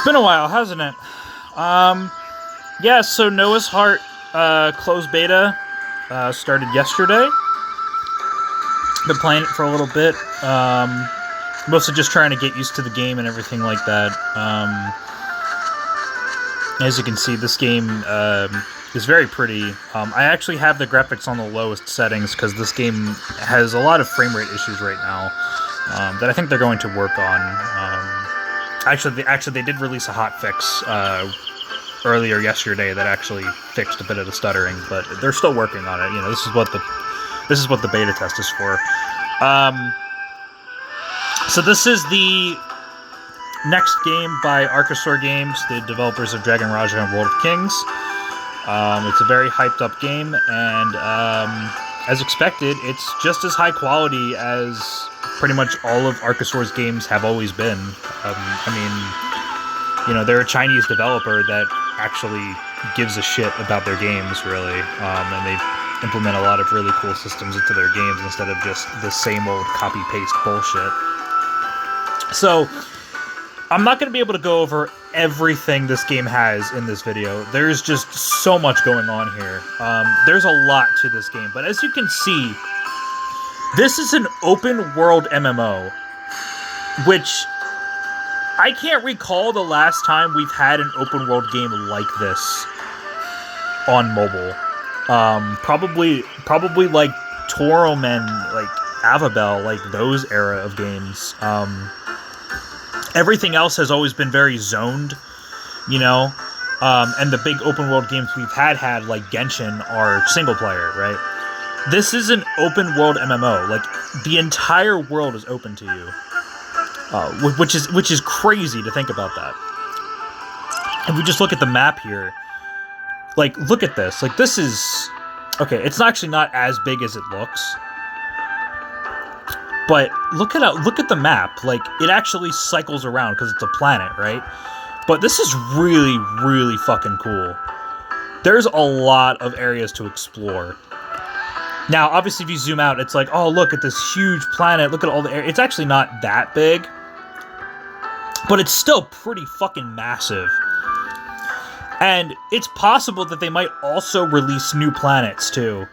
been a while, hasn't it? Yeah, so Noah's Heart closed beta started yesterday. Been playing it for a little bit. Mostly just trying to get used to the game and everything like that. As you can see, this game is very pretty. I actually have the graphics on the lowest settings because this game has a lot of frame rate issues right now that I think they're going to work on. Actually, they did release a hot fix earlier yesterday that actually fixed a bit of the stuttering, but they're still working on it. You know, this is what the beta test is for. So this is the next game by Afk Games, the developers of Dragon Raja and World of Kings. It's a very hyped up game, and as expected, it's just as high quality as pretty much all of Afk's games have always been. I mean, you know, they're a Chinese developer that actually gives a shit about their games, really, and they implement a lot of really cool systems into their games instead of just the same old copy-paste bullshit. So, I'm not going to be able to go over everything this game has in this video. There's just so much going on here. There's a lot to this game, but as you can see, this is an open-world MMO, which I can't recall the last time we've had an open-world game like this on mobile. Probably like Torum and like Avabel, like those era of games. Everything else has always been very zoned, you know, and the big open-world games we've had like Genshin are single-player, right? This is an open-world MMO. Like, the entire world is open to you, which is crazy to think about that. If we just look at the map here, like, look at this. Like, this is... Okay, it's actually not as big as it looks. But look at the map. Like, it actually cycles around because it's a planet, right? But this is really, really fucking cool. There's a lot of areas to explore. Now, obviously, if you zoom out, it's like, oh, look at this huge planet. Look at all the air. It's actually not that big. But it's still pretty fucking massive. And it's possible that they might also release new planets, too.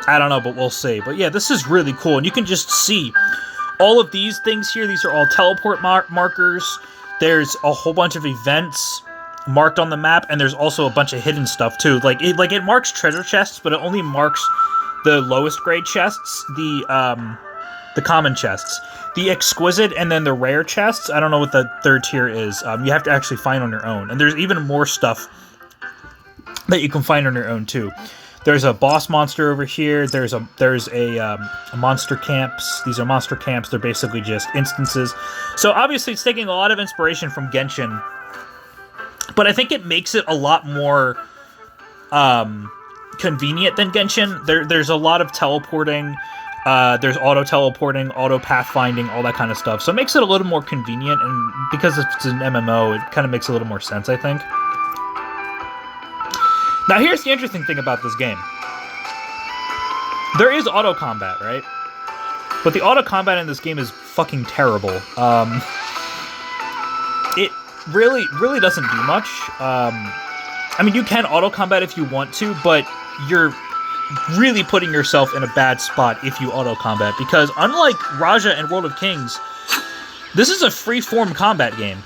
I don't know, but we'll see. But yeah, this is really cool. And you can just see all of these things here. These are all teleport markers. There's a whole bunch of events marked on the map, and there's also a bunch of hidden stuff too. Like it marks treasure chests, but it only marks the lowest grade chests, the common chests, the exquisite, and then the rare chests. I don't know what the third tier is. You have to actually find on your own, and there's even more stuff that you can find on your own too. There's a boss monster over here. There's a monster camps. These are monster camps. They're basically just instances. So obviously, it's taking a lot of inspiration from Genshin. But I think it makes it a lot more convenient than Genshin. There's a lot of teleporting. There's auto-teleporting, auto-pathfinding, all that kind of stuff. So it makes it a little more convenient, and because it's an MMO, it kind of makes a little more sense, I think. Now, here's the interesting thing about this game. There is auto-combat, right? But the auto-combat in this game is fucking terrible. It really doesn't do much. I mean, you can auto-combat if you want to, but you're really putting yourself in a bad spot if you auto-combat, because unlike Raja and World of Kings, this is a free-form combat game.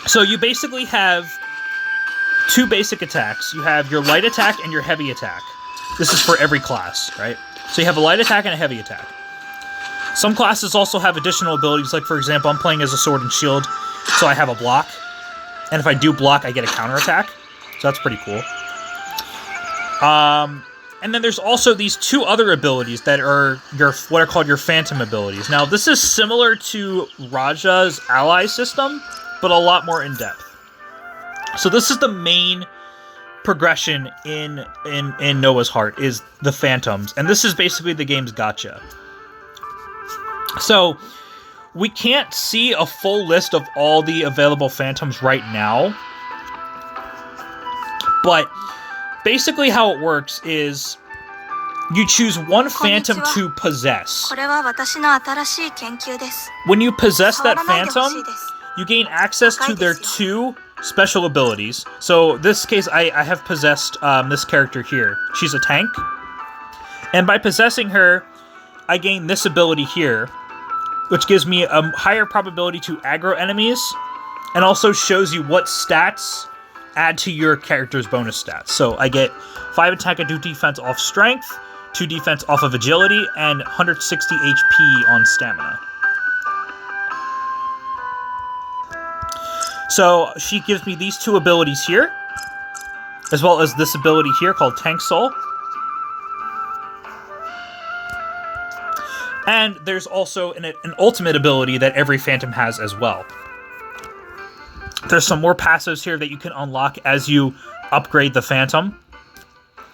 So you basically have two basic attacks. You have your light attack and your heavy attack. This is for every class, right? So you have a light attack and a heavy attack. Some classes also have additional abilities, like, for example, I'm playing as a sword and shield, so I have a block. And if I do block, I get a counterattack. So that's pretty cool. And then there's also these two other abilities that are what are called your phantom abilities. Now, this is similar to Raja's ally system, but a lot more in-depth. So this is the main progression in Noah's Heart, is the phantoms. And this is basically the game's gacha. So, we can't see a full list of all the available phantoms right now. But basically how it works is you choose one phantom to possess. これは私の新しい研究です。 When you possess that 触らないでほしい phantom, です。 you gain access to their 2 special abilities. So this case, I have possessed this character here. She's a tank. And by possessing her, I gain this ability here, which gives me a higher probability to aggro enemies, and also shows you what stats add to your character's bonus stats. So I get 5 attack and 2 defense off strength, 2 defense off of agility, and 160 HP on stamina. So she gives me these 2 abilities here, as well as this ability here called Tank Soul. And there's also an ultimate ability that every Phantom has as well. There's some more passives here that you can unlock as you upgrade the Phantom.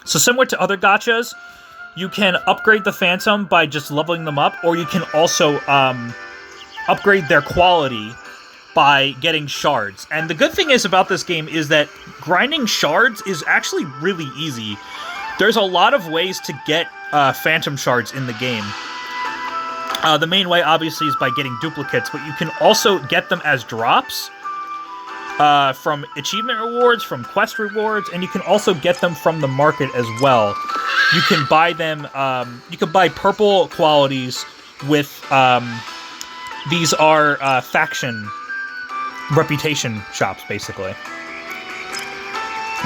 So similar to other gachas, you can upgrade the Phantom by just leveling them up, or you can also upgrade their quality by getting shards. And the good thing is about this game is that grinding shards is actually really easy. There's a lot of ways to get Phantom shards in the game. The main way, obviously, is by getting duplicates, but you can also get them as drops from achievement rewards, from quest rewards, and you can also get them from the market as well. You can buy them, you can buy purple qualities with, these are faction reputation shops, basically.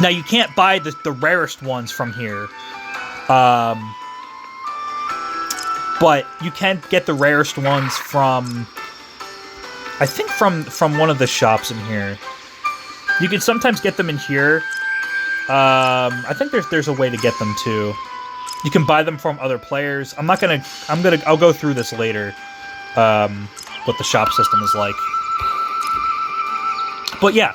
Now, you can't buy the rarest ones from here, but you can get the rarest ones from, I think from one of the shops in here. You can sometimes get them in here. I think there's a way to get them too. You can buy them from other players. I'll go through this later, what the shop system is like. But yeah,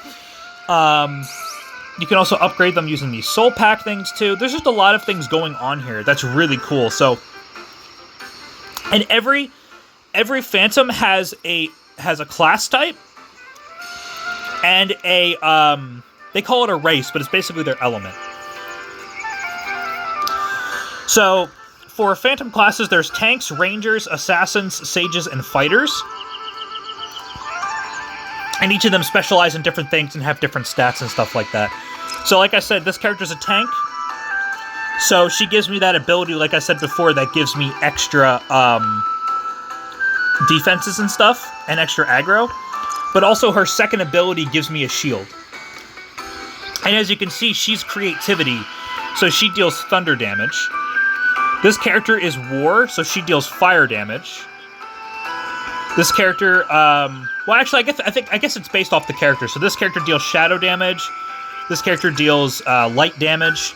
you can also upgrade them using these soul pack things too. There's just a lot of things going on here that's really cool. So, and every Phantom has a class type and a they call it a race, but it's basically their element. So for Phantom classes, there's tanks, rangers, assassins, sages, and fighters. And each of them specialize in different things and have different stats and stuff like that. So like I said, this character's a tank. So she gives me that ability, like I said before, that gives me extra defenses and stuff, and extra aggro. But also her second ability gives me a shield. And as you can see, she's creativity, so she deals thunder damage. This character is war, so she deals fire damage. This character, well, actually, I guess it's based off the character. So this character deals shadow damage. This character deals light damage.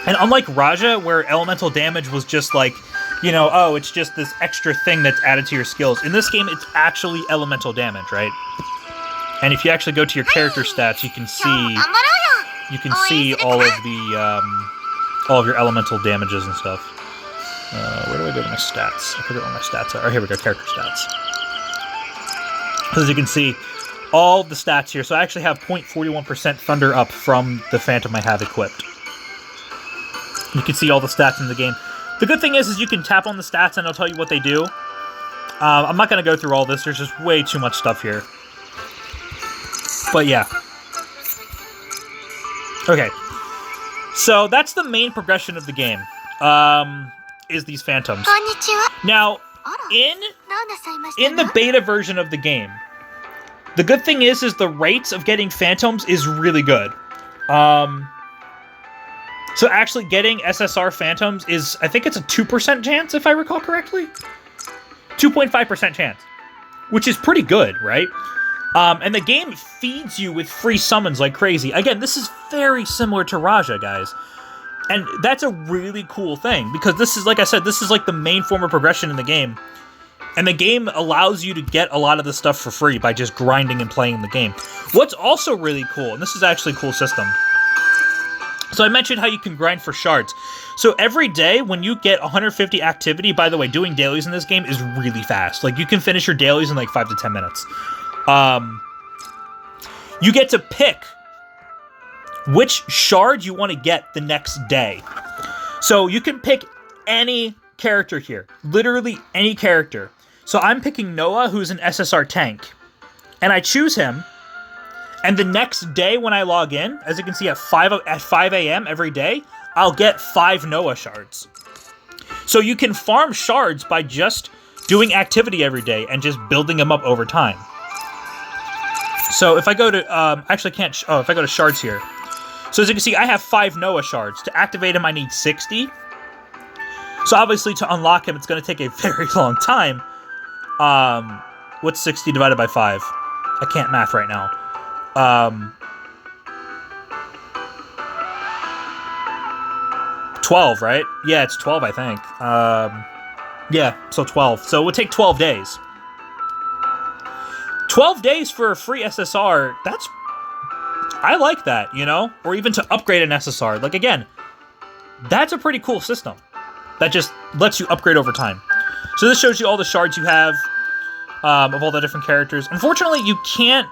And unlike Raja, where elemental damage was just like, you know, oh, it's just this extra thing that's added to your skills. In this game, it's actually elemental damage, right? And if you actually go to your character stats, you can see all of your elemental damages and stuff. Where do I go to my stats? I forget where my stats are. Oh, here we go, character stats. As you can see, all the stats here. So I actually have 0.41% Thunder up from the Phantom I have equipped. You can see all the stats in the game. The good thing is you can tap on the stats and it'll tell you what they do. I'm not going to go through all this. There's just way too much stuff here. But yeah. Okay. So that's the main progression of the game. Is these Phantoms. Now, in the beta version of the game, the good thing is the rates of getting Phantoms is really good. So actually getting SSR Phantoms is, I think it's a 2% chance, if I recall correctly? 2.5% chance. Which is pretty good, right? And the game feeds you with free summons like crazy. Again, this is very similar to Raja, guys. And that's a really cool thing, because this is, like I said, this is like the main form of progression in the game. And the game allows you to get a lot of this stuff for free by just grinding and playing the game. What's also really cool, and this is actually a cool system. So I mentioned how you can grind for shards. So every day when you get 150 activity, by the way, doing dailies in this game is really fast. Like, you can finish your dailies in like 5 to 10 minutes. You get to pick which shard you want to get the next day. So you can pick any character here. Literally any character. So I'm picking Noah, who's an SSR tank. And I choose him. And the next day when I log in, as you can see at 5 a.m. every day, I'll get 5 Noah shards. So you can farm shards by just doing activity every day and just building them up over time. So if I go to, if I go to shards here. So as you can see, I have 5 Noah shards. To activate him, I need 60. So obviously to unlock him, it's going to take a very long time. What's 60 divided by 5? I can't math right now. 12, right? Yeah, it's 12, I think. Yeah, so 12. So it would take 12 days. 12 days for a free SSR, I like that, you know? Or even to upgrade an SSR. Like, again, that's a pretty cool system. That just lets you upgrade over time. So this shows you all the shards you have of all the different characters. Unfortunately, you can't...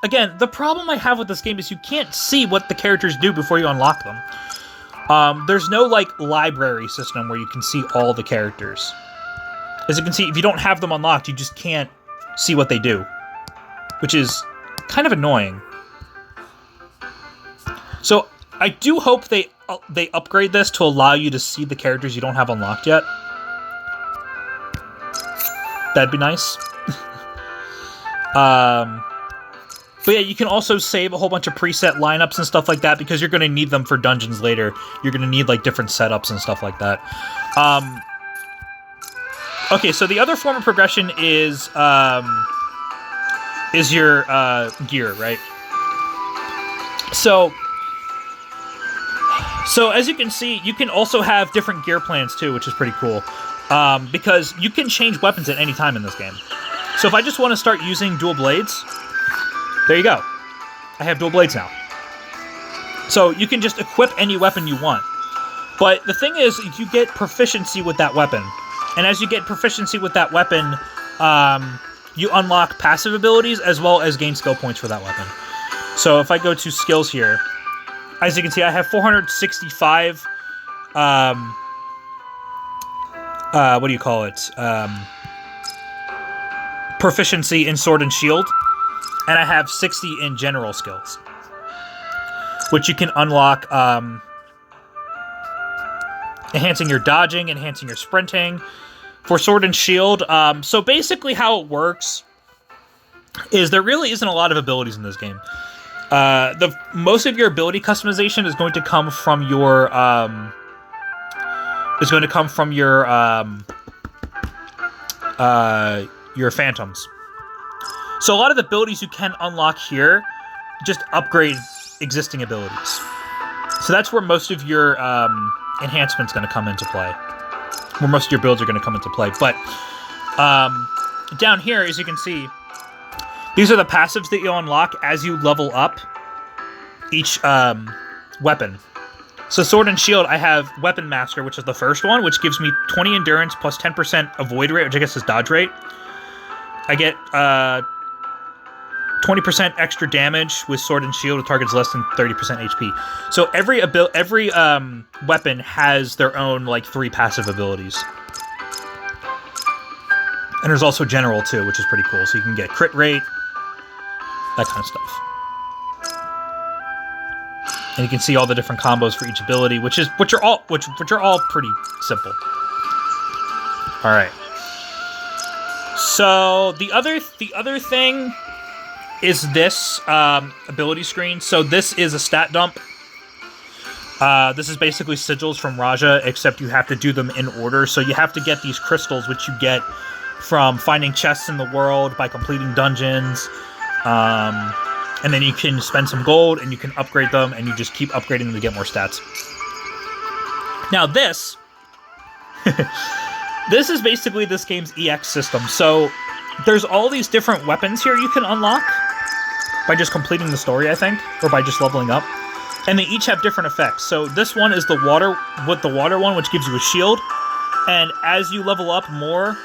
Again, the problem I have with this game is you can't see what the characters do before you unlock them. There's no, like, library system where you can see all the characters. As you can see, if you don't have them unlocked, you just can't see what they do. Which is kind of annoying. So, I do hope they upgrade this to allow you to see the characters you don't have unlocked yet. That'd be nice. But yeah, you can also save a whole bunch of preset lineups and stuff like that because you're going to need them for dungeons later. You're going to need, like, different setups and stuff like that. Okay, so the other form of progression is your gear, right? So as you can see, you can also have different gear plans too, which is pretty cool. Because you can change weapons at any time in this game. So if I just want to start using dual blades, there you go. I have dual blades now. So you can just equip any weapon you want. But the thing is, you get proficiency with that weapon. And as you get proficiency with that weapon, you unlock passive abilities as well as gain skill points for that weapon. So if I go to skills here, as you can see, I have 465, what do you call it? Proficiency in sword and shield. And I have 60 in general skills, which you can unlock, enhancing your dodging, enhancing your sprinting. For sword and shield, so basically how it works is there really isn't a lot of abilities in this game. Most of your ability customization is going to come from your, your phantoms. So a lot of the abilities you can unlock here just upgrade existing abilities. So that's where most of your enhancements going to come into play. Where most of your builds are going to come into play. But down here, as you can see, these are the passives that you unlock as you level up each weapon. So Sword and Shield, I have Weapon Master, which is the first one, which gives me 20 endurance plus 10% avoid rate, which I guess is dodge rate. I get 20% extra damage with Sword and Shield with targets less than 30% HP. So every weapon has their own, like, 3 passive abilities. And there's also General, too, which is pretty cool. So you can get crit rate, that kind of stuff. And you can see all the different combos for each ability, which are all pretty simple. All right. So the other thing is this ability screen. So this is a stat dump. This is basically sigils from Raja, except you have to do them in order. So you have to get these crystals, which you get from finding chests in the world by completing dungeons. And then you can spend some gold, and you can upgrade them, and you just keep upgrading them to get more stats. Now this... this is basically this game's EX system. So there's all these different weapons here you can unlock by just completing the story, I think, or by just leveling up. And they each have different effects. So this one is the water one, which gives you a shield. And as you level up more,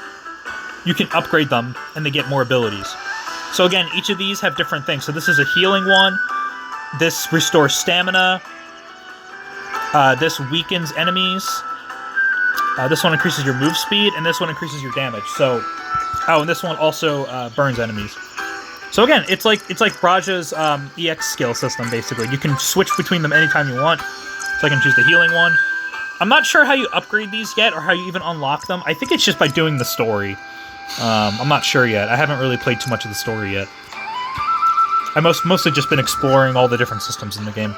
you can upgrade them, and they get more abilities. So again, each of these have different things. So this is a healing one. This restores stamina. This weakens enemies. This one increases your move speed, and this one increases your damage. So, oh, and this one also burns enemies. So again, it's like Raja's EX skill system, basically. You can switch between them anytime you want. So I can choose the healing one. I'm not sure how you upgrade these yet, or how you even unlock them. I think it's just by doing the story. I'm not sure yet. I haven't really played too much of the story yet. I've mostly just been exploring all the different systems in the game.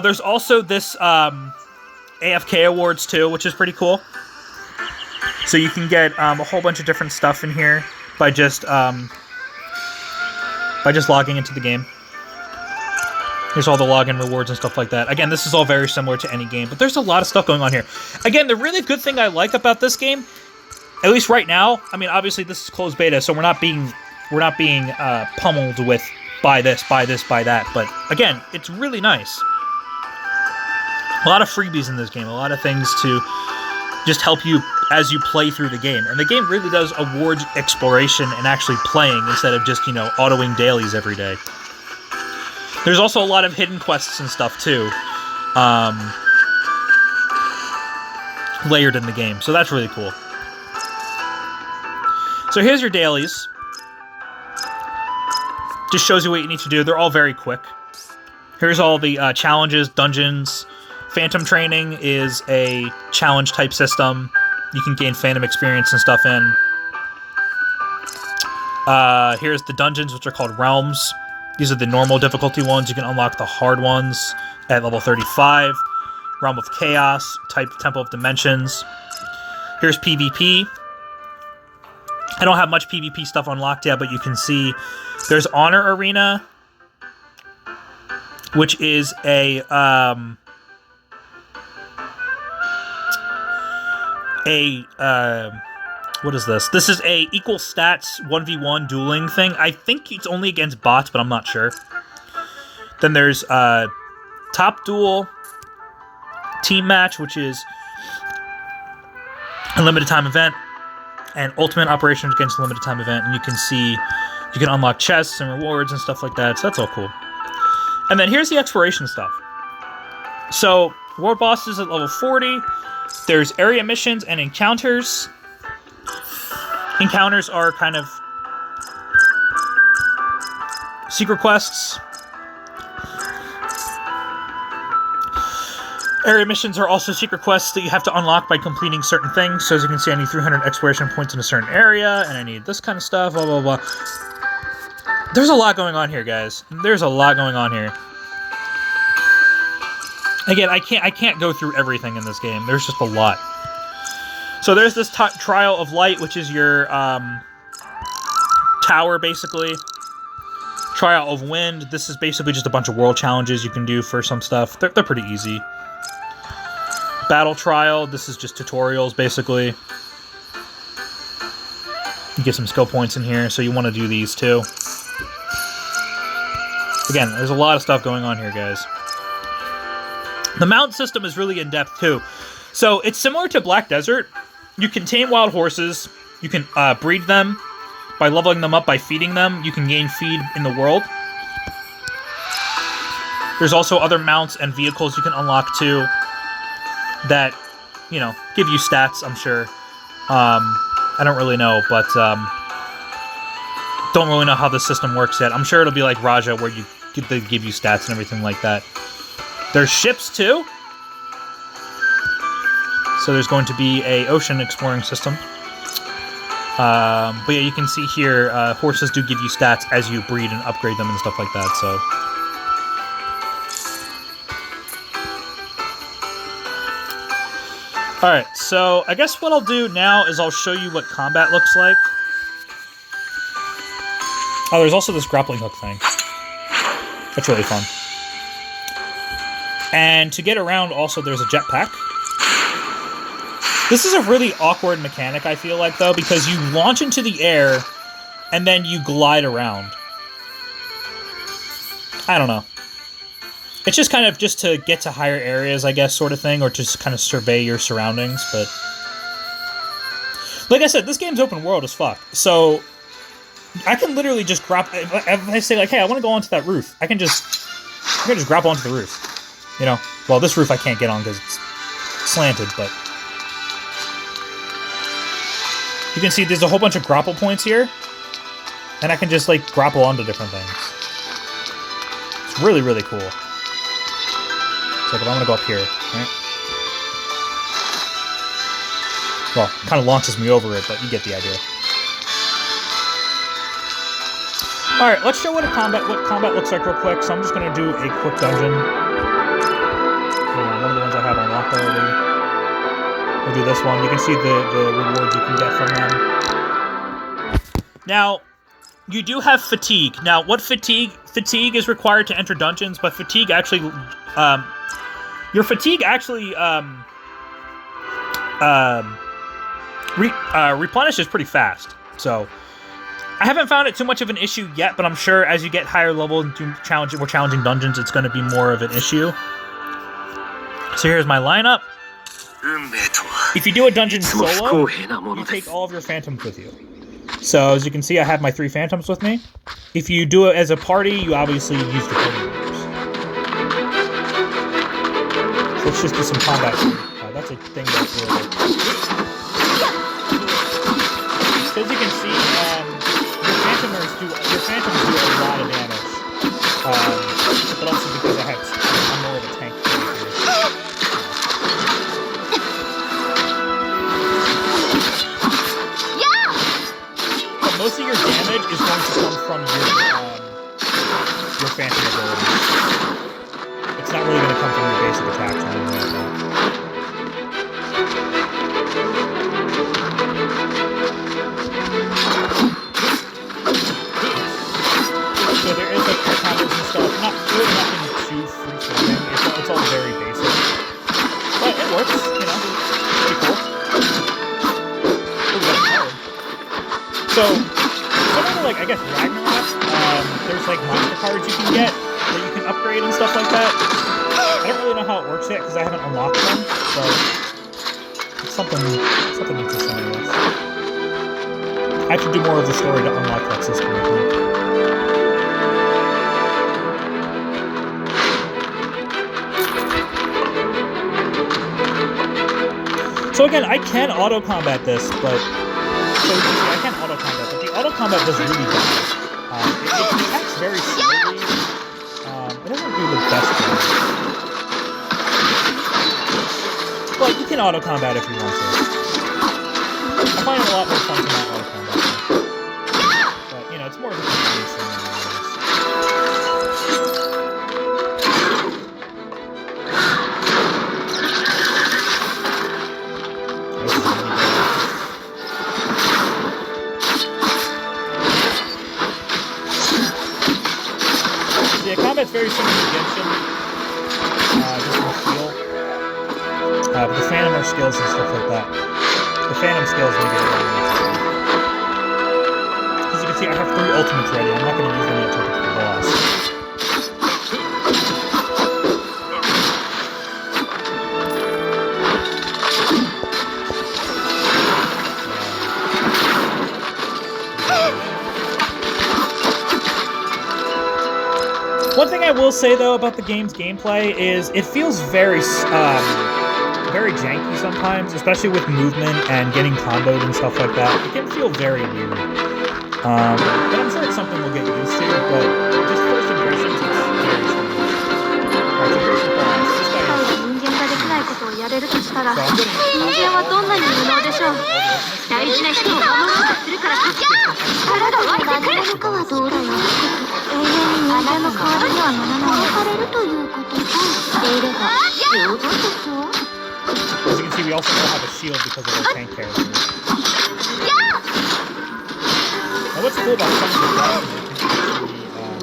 There's also this AFK Awards too, which is pretty cool. So you can get a whole bunch of different stuff in here by just logging into the game. Here's all the login rewards and stuff like that. Again, this is all very similar to any game, but there's a lot of stuff going on here. Again, the really good thing I like about this game, at least right now, I mean, obviously this is closed beta, so we're not being pummeled with buy this, buy that. But again, it's really nice. A lot of freebies in this game, a lot of things to just help you as you play through the game. And the game really does award exploration and actually playing instead of just, autoing dailies every day. There's also a lot of hidden quests and stuff, too, layered in the game. So that's really cool. So here's your dailies. Just shows you what you need to do. They're all very quick. Here's all the challenges, dungeons. Phantom Training is a challenge-type system. You can gain Phantom experience and stuff in. Here's the dungeons, which are called Realms. These are the normal difficulty ones. You can unlock the hard ones at level 35. Realm of Chaos, type Temple of Dimensions. Here's PvP. I don't have much PvP stuff unlocked yet, but you can see there's Honor Arena, which is a what is this? This is a equal stats 1v1 dueling thing. I think it's only against bots, but I'm not sure. Then there's Top Duel, Team Match, which is a limited time event, and Ultimate Operations against a limited time event. And you can see you can unlock chests and rewards and stuff like that. So that's all cool. And then here's the exploration stuff. So world bosses at level 40. There's area missions and encounters. Encounters are kind of secret quests. Area missions are also secret quests that you have to unlock by completing certain things. So as you can see, I need 300 exploration points in a certain area, and I need this kind of stuff, blah, blah, blah. There's a lot going on here, guys. There's a lot going on here. Again, I can't go through everything in this game. There's just a lot. So there's this Trial of Light, which is your tower, basically. Trial of Wind. This is basically just a bunch of world challenges you can do for some stuff. They're pretty easy. Battle Trial. This is just tutorials, basically. You get some skill points in here, so you want to do these too. Again, there's a lot of stuff going on here, guys. The mount system is really in-depth, too. So, it's similar to Black Desert. You can tame wild horses. You can breed them by leveling them up, by feeding them. You can gain feed in the world. There's also other mounts and vehicles you can unlock, too, that, give you stats, I'm sure. I don't really know, but don't really know how the system works yet. I'm sure it'll be like Raja, where they give you stats and everything like that. There's ships, too. So there's going to be a ocean exploring system. But yeah, you can see here, horses do give you stats as you breed and upgrade them and stuff like that, so. Alright, so I guess what I'll do now is I'll show you what combat looks like. Oh, there's also this grappling hook thing. That's really fun. And to get around, also, there's a jetpack. This is a really awkward mechanic, I feel like, though, because you launch into the air, and then you glide around. I don't know. It's just kind of just to get to higher areas, I guess, sort of thing, or just kind of survey your surroundings, but... Like I said, this game's open world as fuck, so... I can literally just grab... If I say, like, hey, I want to go onto that roof, I can just grab onto the roof. You know, well, this roof I can't get on because it's slanted, but you can see there's a whole bunch of grapple points here, and I can just like grapple onto different things. It's really, really cool. So if I want to go up here, right? Well, it kind of launches me over it, but you get the idea. All right, let's show what combat looks like real quick. So I'm just gonna do a quick dungeon. One of the ones I have unlocked already. We'll do this one. You can see the rewards you can get from them. Now, you do have fatigue. Now, what fatigue is required to enter dungeons, but fatigue actually, your fatigue actually replenishes pretty fast. So I haven't found it too much of an issue yet, but I'm sure as you get higher level and do more challenging dungeons, it's going to be more of an issue. So here's my lineup. If you do a dungeon solo, you take all of your phantoms with you. So as you can see, I have my 3 phantoms with me. If you do it as a party, you obviously use the party members. So let's just do some combat. That's a thing that's really good. So as you can see, your phantoms do a lot of damage. But also because I'm more of a tank character. But most of your damage is going to come from your phantom abilities. It's not really going to come from your basic attacks or anything like that. So there is like combos and stuff. Really nothing too free-flowing. It's all very basic. But it works, you know. Pretty cool. Ooh, that's hard. So, similar to like, I guess, Ragnarok, there's like monster cards you can get that you can upgrade and stuff like that. I don't really know how it works yet because I haven't unlocked them, but it's something interesting, I guess. I have to do more of the story to unlock that system, I think. So again, I can auto-combat this, but... So you can see, I can auto-combat, but the auto-combat does really bad. It attacks very slowly. It doesn't do the best job. But you can auto-combat if you want to. I find it a lot more fun to not auto-combat. But, you know, it's more of a convenience thing than anything else. Combat's very similar to Genshin, just more feel. But the Phantom are skills and stuff like that. The Phantom skills make it really interesting. As you can see, I have 3 ultimates ready. I'm not going to use them yet until I get to the boss. One thing I will say though about the game's gameplay is it feels very janky sometimes, especially with movement and getting comboed and stuff like that. It can feel very weird. But I'm sure it's something we'll get used to, but just first impressions, it's very strange. Alright, so here's the boss. This guy is... As you can see, we also don't have a shield because of our tank character. Now what's cool about some of the guns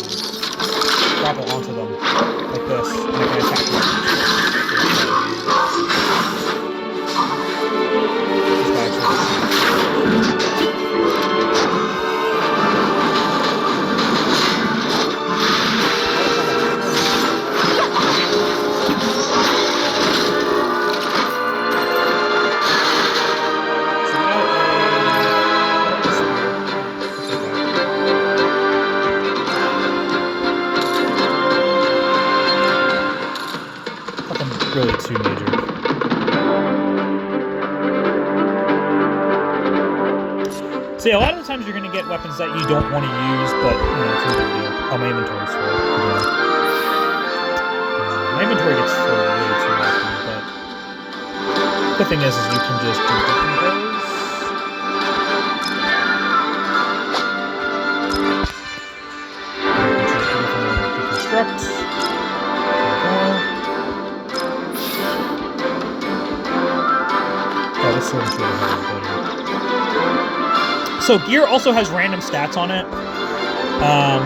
is you can actually grapple onto them like this, and I can attack them. This guy actually really too major. So yeah, a lot of the times you're gonna get weapons that you don't want to use, but you know, it's no big deal. Oh, my inventory's full. My inventory gets full way too often, but the thing is you can just decompose. Deconstruct. Oh, this sword is really hard, buddy. So gear also has random stats on it,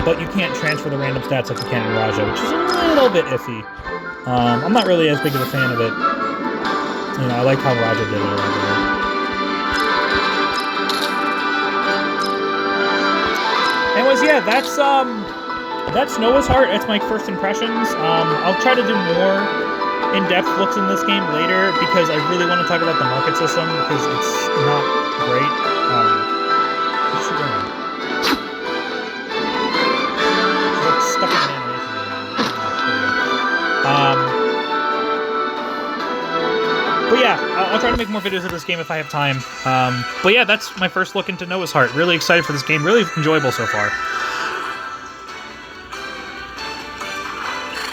but you can't transfer the random stats like you can in Raja, which is a little bit iffy. I'm not really as big of a fan of it. You know, I like how Raja did it a little bit. Anyways, yeah, that's Noah's Heart. That's my first impressions. I'll try to do more in-depth looks in this game later because I really want to talk about the market system because it's not great. What's she doing? She's like stuck in an animation. But yeah, I'll try to make more videos of this game if I have time. But yeah, that's my first look into Noah's Heart. Really excited for this game. Really enjoyable so far.